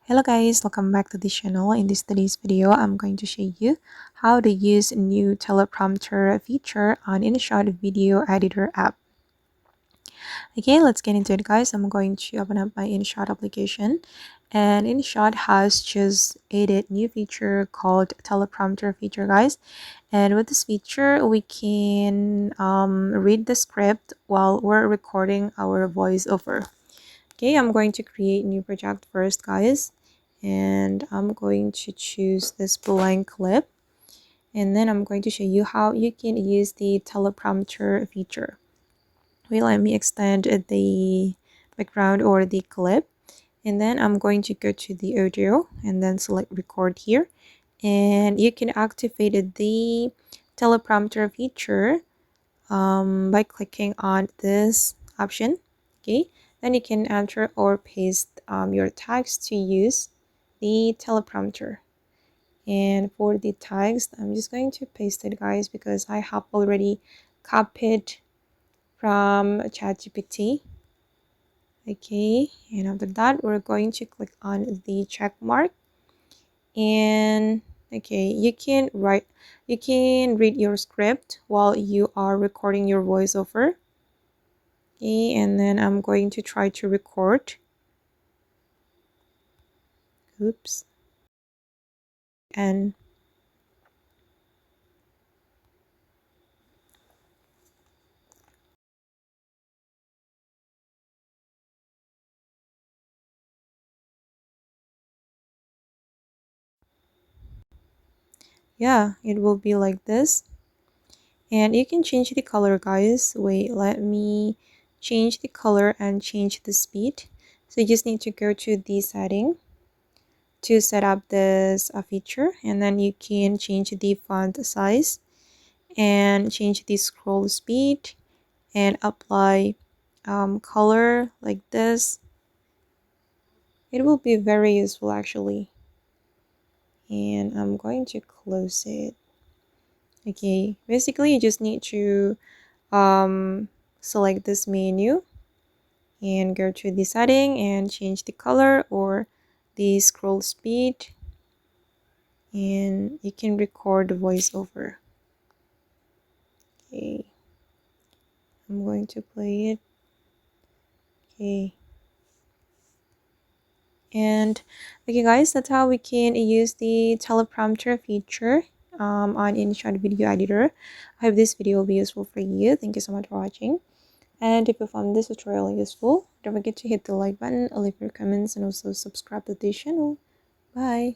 Hello guys, welcome back to the channel. In today's video, I'm going to show you how to use a new teleprompter feature on InShot video editor app. Okay, let's get into it guys. I'm going to open up my InShot application, and InShot has just added new feature called teleprompter feature guys. And with this feature, we can read the script while we're recording our voiceover. Okay, I'm going to create new project first guys, and I'm going to choose this blank clip, and then I'm going to show you how you can use the teleprompter feature. Okay, let me extend the background or the clip, and then I'm going to go to the audio and then select record here, and you can activate the teleprompter feature by clicking on this option. Okay, then you can enter or paste your tags to use the teleprompter. And for the tags, I'm just going to paste it guys because I have already copied from ChatGPT. Okay, and after that we're going to click on the check mark, and okay, you can read your script while you are recording your voiceover. Okay, and then I'm going to try to record. Oops. And yeah, it will be like this. And you can change the color guys. Wait, let me change the color and change the speed. So you just need to go to the setting to set up this feature, and then you can change the font size and change the scroll speed and apply color like this. It will be very useful actually. And I'm going to close it. Okay, basically you just need to select this menu and go to the setting and change the color or the scroll speed, and you can record the voiceover. Okay, I'm going to play it. Okay, and okay guys, that's how we can use the teleprompter feature on InShot video editor. I hope this video will be useful for you. Thank you so much for watching. And if you found this tutorial useful, don't forget to hit the like button, leave your comments, and also subscribe to the channel. Bye!